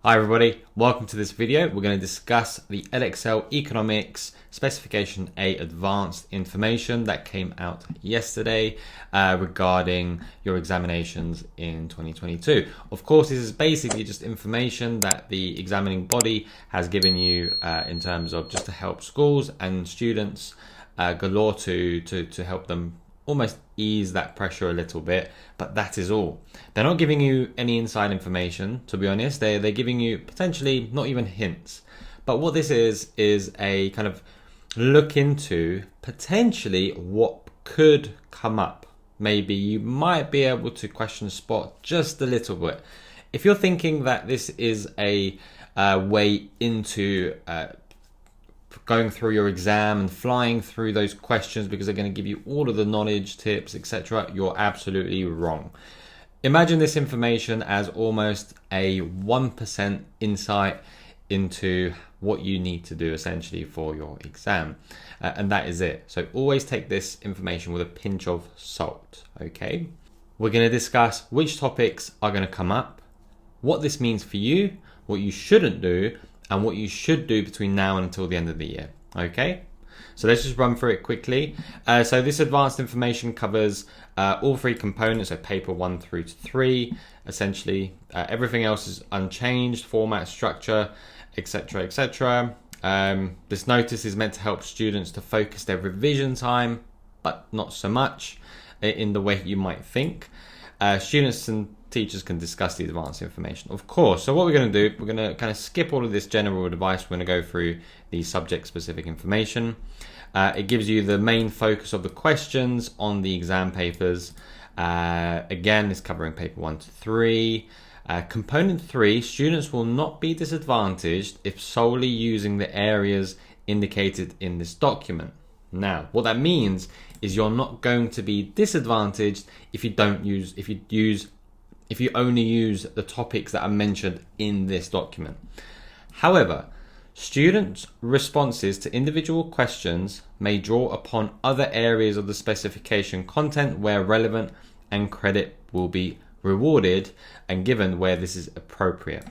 Hi everybody, welcome to this video. We're going to discuss the Edexcel Economics Specification A Advanced information that came out yesterday regarding your examinations in 2022. Of course, this is basically just information that the examining body has given you in terms of just to help schools and students galore to help them almost ease that pressure a little bit, but that is all. They're not giving you any inside information, to be honest. They're giving you potentially not even hints. But what this is a kind of look into potentially what could come up. Maybe you might be able to question spot just a little bit. If you're thinking that this is a way into going through your exam and flying through those questions because they're going to give you all of the knowledge, tips, etc., you're absolutely wrong. Imagine this information as almost a 1% insight into what you need to do essentially for your exam, and that is it. So always take this information with a pinch of salt. Okay, we're going to discuss which topics are going to come up, what this means for you, what you shouldn't do, and what you should do between now and until the end of the year. Okay, so let's just run through it quickly. So this advanced information covers all three components, so paper 1 through to 3. Essentially, everything else is unchanged, format, structure, etc., etc. This notice is meant to help students to focus their revision time, but not so much in the way you might think. Students and teachers can discuss the advanced information, of course. So what we're going to do, we're going to kind of skip all of this general advice. We're going to go through the subject-specific information. It gives you the main focus of the questions on the exam papers. Again, it's covering paper 1 to 3. Component 3, students will not be disadvantaged if solely using the areas indicated in this document. Now, what that means is you're not going to be disadvantaged if you only use the topics that are mentioned in this document. However, students' responses to individual questions may draw upon other areas of the specification content where relevant, and credit will be rewarded and given where this is appropriate.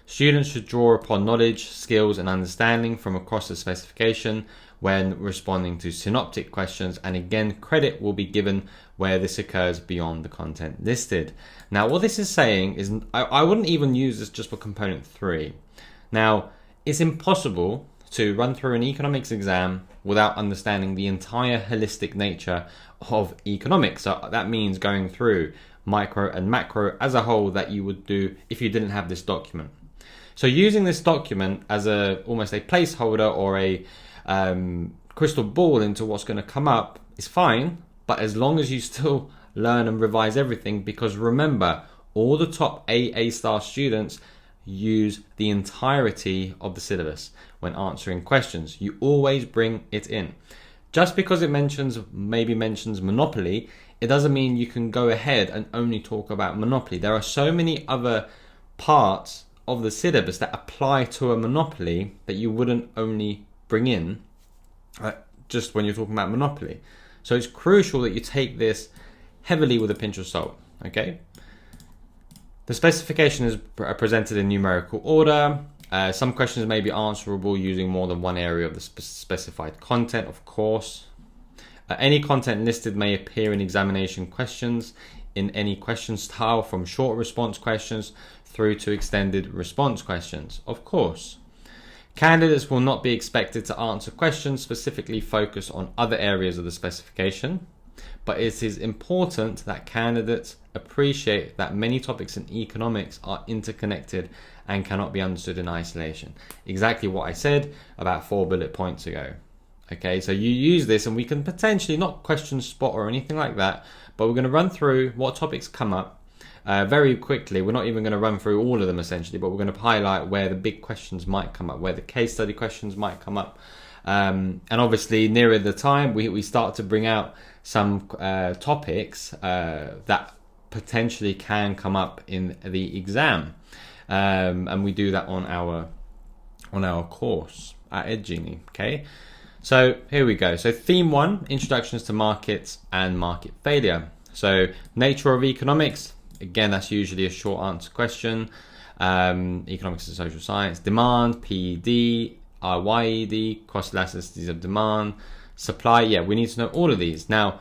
Students should draw upon knowledge, skills, and understanding from across the specification when responding to synoptic questions, and again, credit will be given where this occurs beyond the content listed. Now, what this is saying is, I wouldn't even use this just for component 3. Now, it's impossible to run through an economics exam without understanding the entire holistic nature of economics. So that means going through micro and macro as a whole that you would do if you didn't have this document. So using this document as almost a placeholder or a crystal ball into what's going to come up is fine, but as long as you still learn and revise everything, because remember, all the top AA star students use the entirety of the syllabus when answering questions. You always bring it in. Just because it maybe mentions monopoly, it doesn't mean you can go ahead and only talk about monopoly. There are so many other parts of the syllabus that apply to a monopoly that you wouldn't only bring in just when you're talking about monopoly. So it's crucial that you take this heavily with a pinch of salt. Okay, the specification is presented in numerical order. Some questions may be answerable using more than one area of the specified content, of course. Any content listed may appear in examination questions in any question style, from short response questions through to extended response questions, of course. Candidates will not be expected to answer questions specifically focused on other areas of the specification, but it is important that candidates appreciate that many topics in economics are interconnected and cannot be understood in isolation. Exactly what I said about 4 bullet points ago. Okay, so you use this and we can potentially not question spot or anything like that, but we're going to run through what topics come up very quickly. We're not even going to run through all of them essentially, but we're going to highlight where the big questions might come up, where the case study questions might come up. And obviously nearer the time, we start to bring out some topics that potentially can come up in the exam. And we do that on our course at EdGenie. Okay, so here we go. So theme 1, introductions to markets and market failure. So nature of economics, again, that's usually a short answer question. economics and social science, demand, PED, YED, cost elasticities of demand, supply. Yeah, we need to know all of these. Now,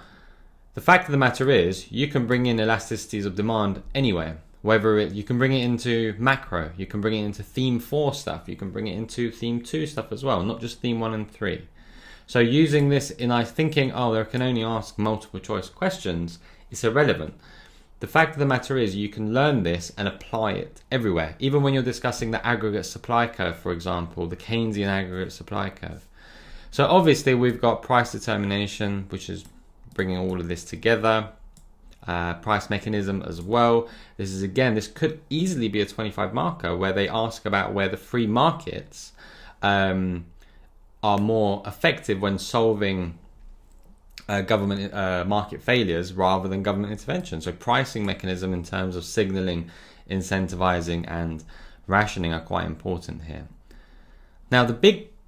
the fact of the matter is, you can bring in elasticities of demand anywhere. Whether you can bring it into macro, you can bring it into theme 4 stuff, you can bring it into theme 2 stuff as well, not just theme 1 and 3. So using this in thinking, oh, they can only ask multiple choice questions, it's irrelevant. The fact of the matter is, you can learn this and apply it everywhere, even when you're discussing the aggregate supply curve, for example, the Keynesian aggregate supply curve. So obviously we've got price determination, which is bringing all of this together, price mechanism as well. This could easily be a 25 marker where they ask about where the free markets are more effective when solving government market failures rather than government intervention. So pricing mechanism in terms of signaling, incentivizing and rationing are quite important here. Now the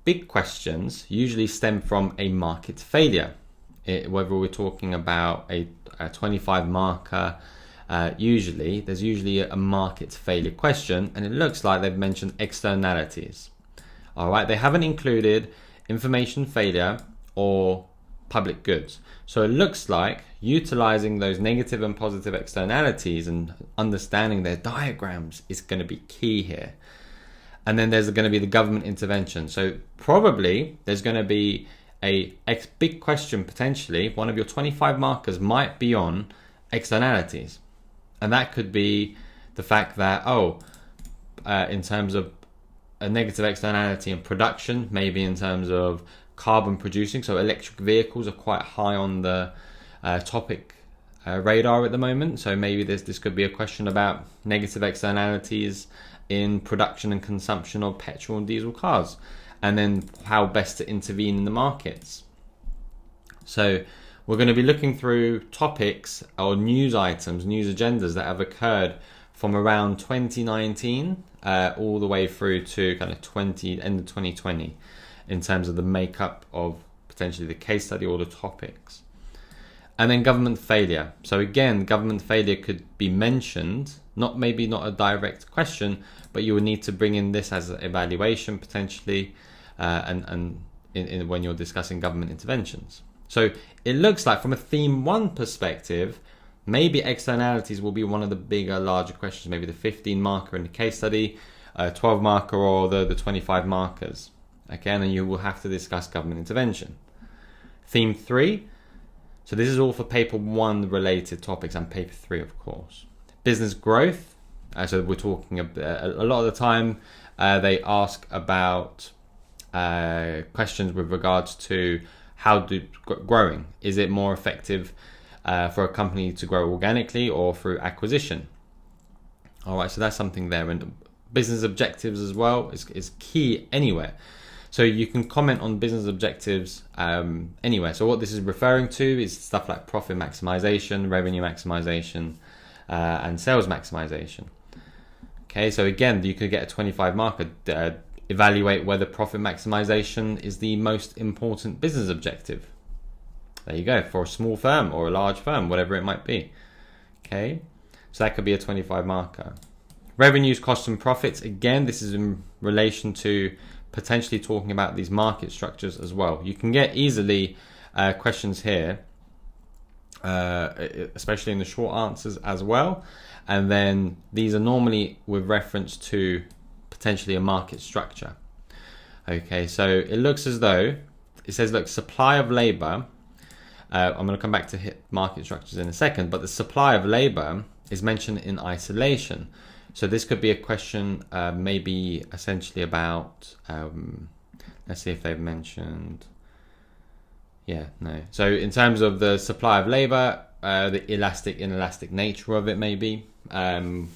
big questions usually stem from a market failure. Whether we're talking about a 25 marker, there's usually a market failure question, and it looks like they've mentioned externalities. All right, they haven't included information failure or public goods. So it looks like utilizing those negative and positive externalities and understanding their diagrams is going to be key here. And then there's going to be the government intervention. So probably there's going to be a big question potentially. One of your 25 markers might be on externalities. And that could be the fact that, in terms of a negative externality in production, maybe in terms of carbon producing. So electric vehicles are quite high on the topic radar at the moment. So maybe this could be a question about negative externalities in production and consumption of petrol and diesel cars, and then how best to intervene in the markets. So we're going to be looking through topics or news items, news agendas that have occurred from around 2019 all the way through to kind of end of 2020 in terms of the makeup of potentially the case study or the topics. And then government failure. So again, government failure could be mentioned, maybe not a direct question, but you would need to bring in this as an evaluation potentially, and when you're discussing government interventions. So it looks like from a theme 1 perspective, maybe externalities will be one of the larger questions, maybe the 15 marker in the case study, 12 marker or the 25 markers. Okay, and then you will have to discuss government intervention. Theme 3, so this is all for paper 1 related topics and paper 3, of course. Business growth, so we're talking a lot of the time they ask about questions with regards to growing. Is it more effective for a company to grow organically or through acquisition? All right, so that's something there. And business objectives as well is key anywhere. So you can comment on business objectives anywhere. So what this is referring to is stuff like profit maximization, revenue maximization, and sales maximization. Okay, so again, you could get a 25 marker. Evaluate whether profit maximization is the most important business objective. There you go, for a small firm or a large firm, whatever it might be. Okay, so that could be a 25 marker. Revenues, costs and profits. Again, this is in relation to potentially talking about these market structures as well. You can get easily questions here, especially in the short answers as well. And then these are normally with reference to potentially a market structure. Okay, so it looks as though it says, look, supply of labor. I'm going to come back to hit market structures in a second, but the supply of labor is mentioned in isolation. So this could be a question maybe essentially about, let's see if they've mentioned, So in terms of the supply of labor, the elastic, inelastic nature of it maybe. And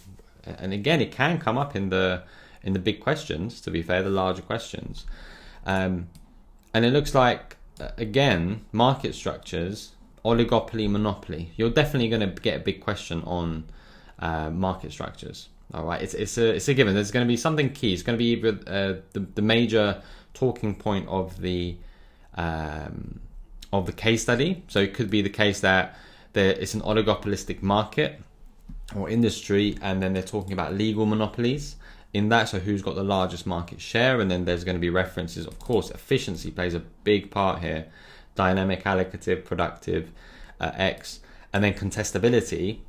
again, it can come up in the big questions, to be fair, the larger questions. And it looks like, again, market structures, oligopoly, monopoly. You're definitely going to get a big question on market structures. All right, it's a given. There's going to be something key. It's going to be either the major talking point of the case study. So it could be the case that it's an oligopolistic market or industry, and then they're talking about legal monopolies. in that. So who's got the largest market share? And then there's going to be references. Of course, efficiency plays a big part here. Dynamic, allocative, productive, X. And then contestability.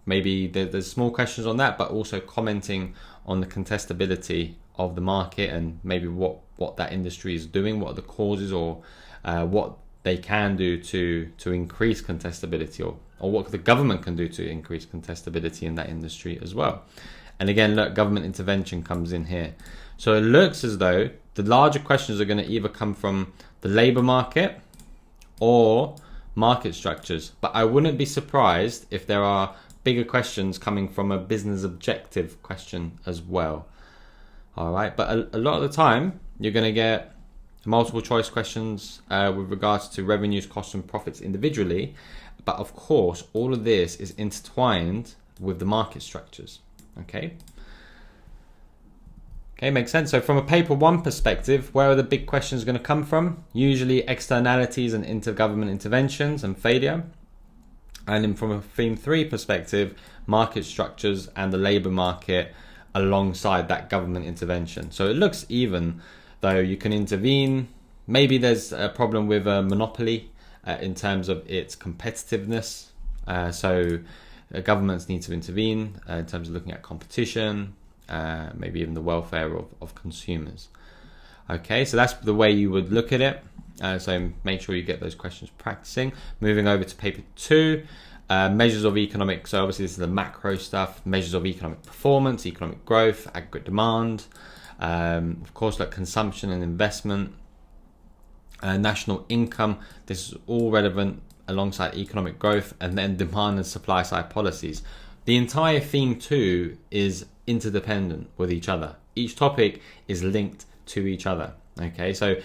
Maybe there's small questions on that, but also commenting on the contestability of the market and maybe what that industry is doing, what are the causes, or what they can do to increase contestability, or what the government can do to increase contestability in that industry as well. And again, look, government intervention comes in here. So it looks as though the larger questions are going to either come from the labour market or market structures. But I wouldn't be surprised if there are bigger questions coming from a business objective question as well. All right, but a lot of the time you're going to get multiple choice questions with regards to revenues, costs and profits individually. But of course, all of this is intertwined with the market structures. Okay, makes sense. So from a paper 1 perspective, where are the big questions going to come from? Usually externalities and intergovernment interventions and failure. And then from a theme 3 perspective, market structures and the labour market alongside that government intervention. So it looks even though you can intervene. Maybe there's a problem with a monopoly in terms of its competitiveness. So governments need to intervene in terms of looking at competition, maybe even the welfare of consumers. Okay, so that's the way you would look at it. So make sure you get those questions practicing. Moving over to paper 2, measures of economic. So obviously this is the macro stuff. Measures of economic performance, economic growth, aggregate demand. Of course, like consumption and investment, national income. This is all relevant alongside economic growth, and then demand and supply side policies. The entire theme 2 is interdependent with each other. Each topic is linked to each other. Okay, so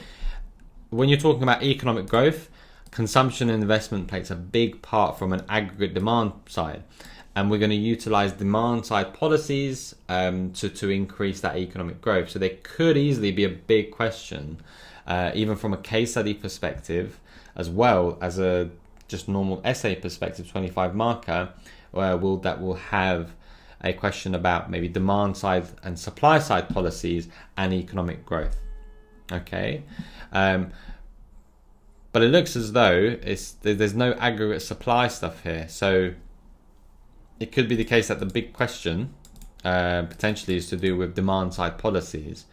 when you're talking about economic growth, consumption and investment plays a big part from an aggregate demand side. And we're going to utilize demand side policies to increase that economic growth. So there could easily be a big question, even from a case study perspective, as well as a just normal essay perspective, 25 marker, where that will have a question about maybe demand side and supply side policies and economic growth. Okay. But it looks as though there's no aggregate supply stuff here. So it could be the case that the big question potentially is to do with demand side policies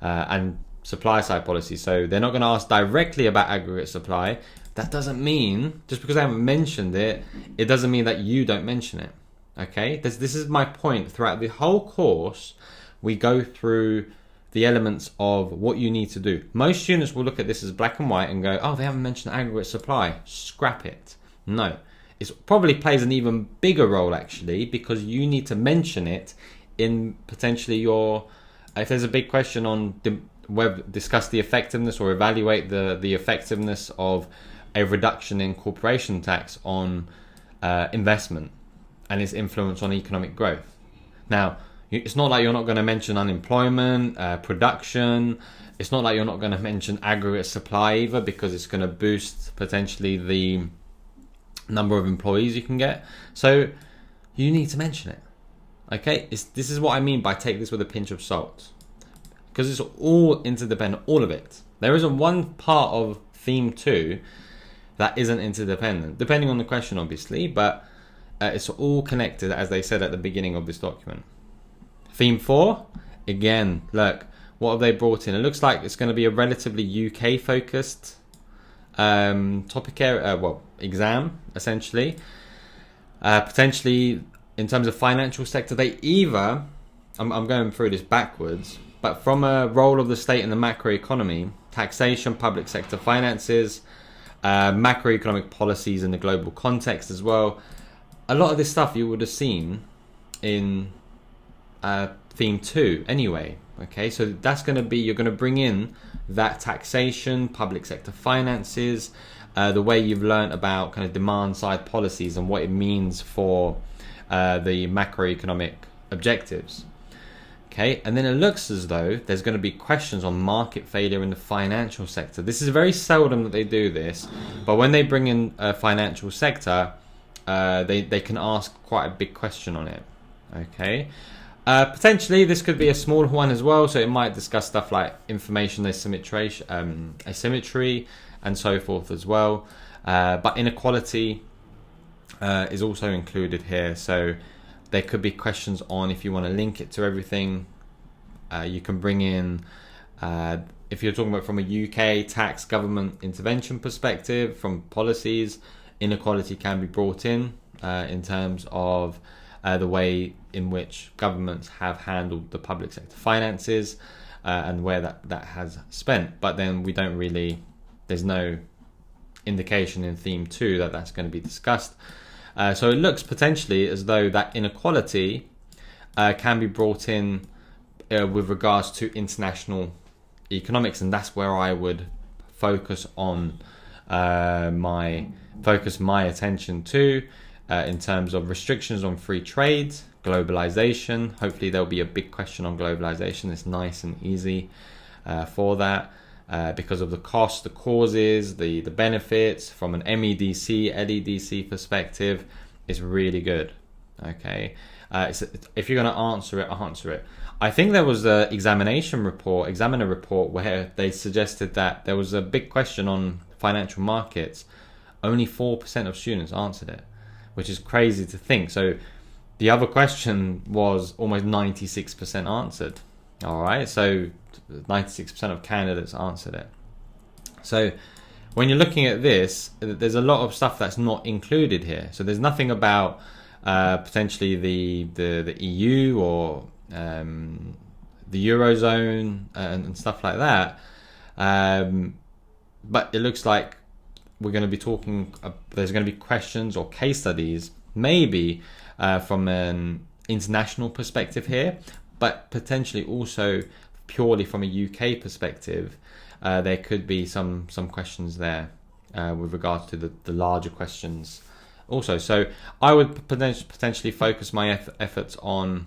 and supply side policies. So they're not going to ask directly about aggregate supply. That doesn't mean, just because I haven't mentioned it, it doesn't mean that you don't mention it. Okay, this is my point. Throughout the whole course, we go through the elements of what you need to do. Most students will look at this as black and white and go, oh, they haven't mentioned aggregate supply, scrap it. No, it probably plays an even bigger role actually, because you need to mention it in potentially your, if there's a big question on discuss the effectiveness or evaluate the effectiveness of a reduction in corporation tax on investment and its influence on economic growth. Now, it's not like you're not going to mention unemployment, production. It's not like you're not going to mention aggregate supply either, because it's going to boost potentially the number of employees you can get. So you need to mention it. Okay, this is what I mean by take this with a pinch of salt, because it's all interdependent, all of it. There isn't one part of theme 2 that isn't interdependent, depending on the question obviously, but it's all connected, as they said at the beginning of this document. Theme 4, again, look, what have they brought in? It looks like it's going to be a relatively UK focused topic area, exam essentially. Potentially in terms of financial sector, they either, I'm going through this backwards, but from a role of the state in the macroeconomy, taxation, public sector finances, macroeconomic policies in the global context as well. A lot of this stuff you would have seen in theme 2 anyway. Okay, so that's going to be, you're going to bring in that taxation, public sector finances, the way you've learned about kind of demand side policies and what it means for the macroeconomic objectives. Okay, and then it looks as though there's going to be questions on market failure in the financial sector. This is very seldom that they do this, but when they bring in a financial sector, they can ask quite a big question on it. Okay, Potentially, this could be a smaller one as well, so it might discuss stuff like information asymmetry, and so forth as well. But inequality is also included here, so there could be questions on if you want to link it to everything. You can bring in, if you're talking about from a UK tax government intervention perspective, from policies, inequality can be brought in terms of the way in which governments have handled the public sector finances and where that has spent. But then we don't really, there's no indication in theme 2 that that's going to be discussed. So it looks potentially as though that inequality can be brought in with regards to international economics, and that's where I would focus on my attention to in terms of restrictions on free trade, globalization. Hopefully there'll be a big question on globalization. It's nice and easy for that because of the cost, the causes, the benefits from an MEDC, LEDC perspective. It's really good. Okay, if you're going to answer it. I think there was an examiner report where they suggested that there was a big question on financial markets. Only 4% of students answered it, which is crazy to think. So the other question was almost 96% answered. All right, so 96% of candidates answered it. So when you're looking at this, there's a lot of stuff that's not included here. So there's nothing about potentially the EU or the Eurozone and stuff like that. But it looks like we're going to be talking, there's going to be questions or case studies, maybe from an international perspective here, but potentially also purely from a UK perspective. There could be some questions there with regards to the larger questions also. So I would potentially focus my efforts on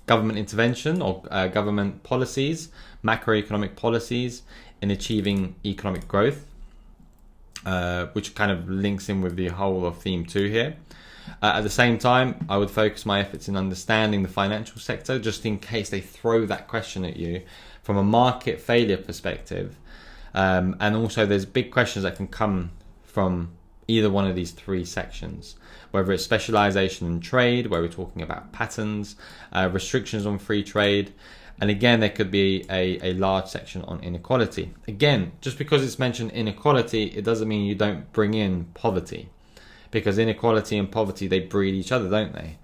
government intervention or government policies, macroeconomic policies in achieving economic growth, which kind of links in with the whole of theme 2 here. At the same time, I would focus my efforts in understanding the financial sector, just in case they throw that question at you from a market failure perspective. And also there's big questions that can come from either one of these 3 sections, whether it's specialization in trade, where we're talking about patterns, restrictions on free trade, and again there could be a large section on inequality. Again, just because it's mentioned inequality, it doesn't mean you don't bring in poverty, because inequality and poverty, they breed each other, don't they?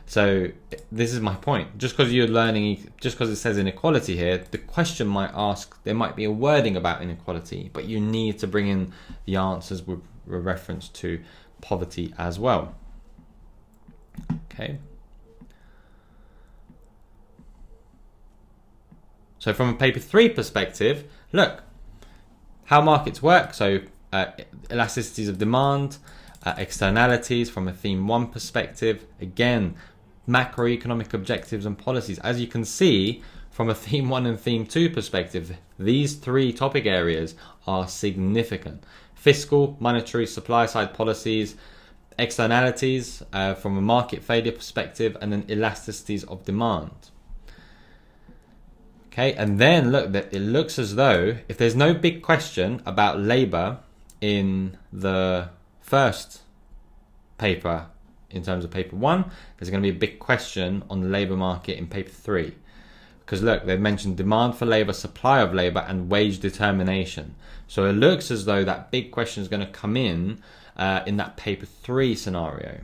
So this is my point. Just because you're learning, just because it says inequality here, the question might ask, there might be a wording about inequality, but you need to bring in the answers with reference to poverty as well. Okay. So from a paper 3 perspective, look, how markets work. So elasticities of demand, externalities from a theme 1 perspective. Again, macroeconomic objectives and policies. As you can see, from a theme 1 and theme 2 perspective, these 3 topic areas are significant. Fiscal, monetary, supply side policies, externalities from a market failure perspective, and then elasticities of demand. Okay, and then look, that it looks as though if there's no big question about labour in the first paper, in terms of paper 1, there's going to be a big question on the labour market in paper 3. Because look, they've mentioned demand for labour, supply of labour, and wage determination. So it looks as though that big question is going to come in that paper 3 scenario.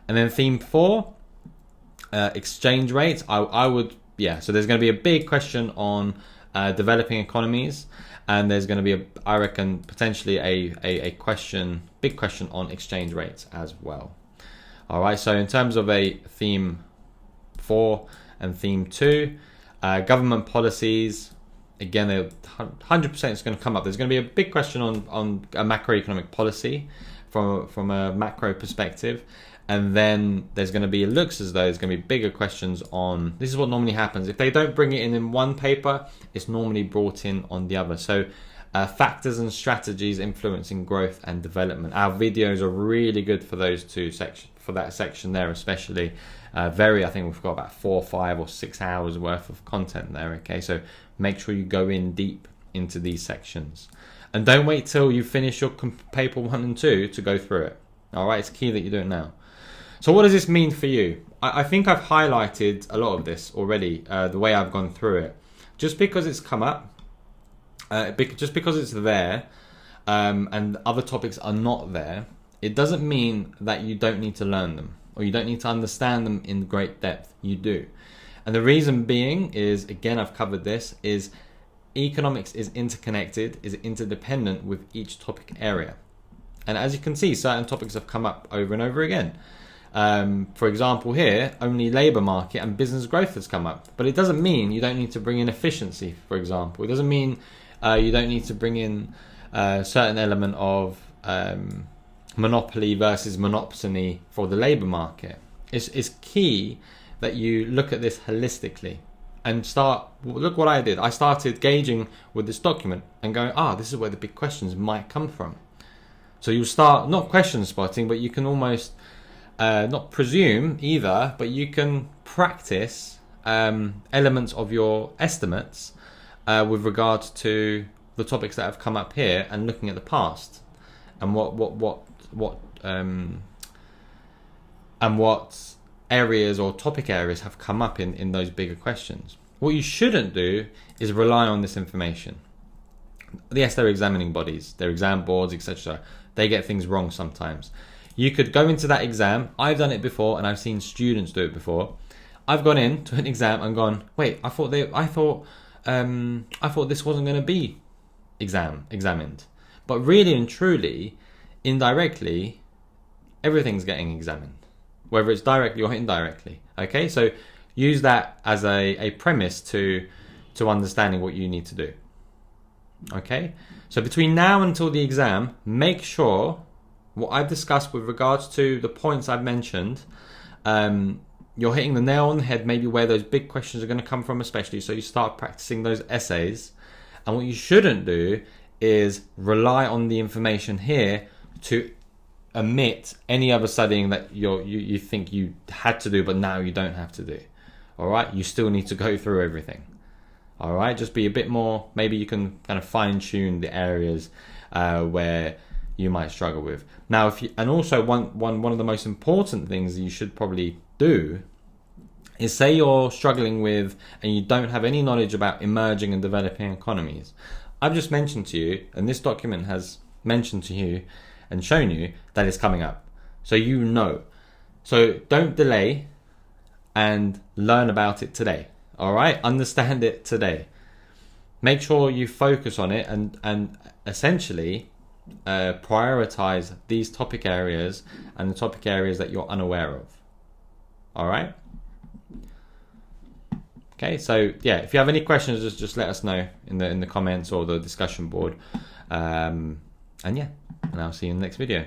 And then theme 4, exchange rates. I would, so there's going to be a big question on developing economies, and there's going to be, I reckon, potentially a big question on exchange rates as well. All right, so in terms of a theme 4 and theme 2, government policies, again, 100% is going to come up. There's going to be a big question on a macroeconomic policy from a macro perspective. And then there's going to be, it looks as though there's going to be bigger questions on, this is what normally happens. If they don't bring it in one paper, it's normally brought in on the other. So factors and strategies influencing growth and development. Our videos are really good for those 2 sections, for that section there especially. I think we've got about 4, 5 or 6 hours worth of content there. Okay, so make sure you go in deep into these sections, and don't wait till you finish your paper 1 and 2 to go through it. All right, it's key that you do it now. So what does this mean for you? I think I've highlighted a lot of this already, the way I've gone through it. Just because it's come up, just because it's there, and other topics are not there, it doesn't mean that you don't need to learn them or you don't need to understand them in great depth. You do. And the reason being is, again, I've covered this, is economics is interconnected, is interdependent with each topic area. And as you can see, certain topics have come up over and over again. For example, here, only labour market and business growth has come up. But it doesn't mean you don't need to bring in efficiency, for example. It doesn't mean you don't need to bring in a certain element of monopoly versus monopsony for the labour market. It's key that you look at this holistically and look what I did. I started gauging with this document and going, this is where the big questions might come from. So you start not question spotting, but you can almost not presume either, but you can practice elements of your estimates with regards to the topics that have come up here and looking at the past and what areas or topic areas have come up in those bigger questions. What you shouldn't do is rely on this information. Yes, they're examining bodies, they're exam boards, etc. They get things wrong sometimes. You could go into that exam. I've done it before, and I've seen students do it before. I've gone into an exam and gone, wait, I thought this wasn't going to be examined. But really and truly, indirectly, everything's getting examined, whether it's directly or indirectly. Okay, so use that as a premise to understanding what you need to do. Okay, so between now until the exam, make sure what I've discussed with regards to the points I've mentioned, you're hitting the nail on the head, maybe where those big questions are going to come from, especially. So you start practicing those essays. And what you shouldn't do is rely on the information here to omit any other studying that you think you had to do, but now you don't have to do. All right, you still need to go through everything. All right, just be a bit more. Maybe you can kind of fine tune the areas where you might struggle with. Now, and also one of the most important things that you should probably do is, say you're struggling with and you don't have any knowledge about emerging and developing economies. I've just mentioned to you, and this document has mentioned to you and shown you that it's coming up. So you know. So don't delay and learn about it today. All right? Understand it today. Make sure you focus on it and essentially prioritize these topic areas and the topic areas that you're unaware of. All right? Okay, so yeah, if you have any questions, just let us know in the comments or the discussion board. And I'll see you in the next video.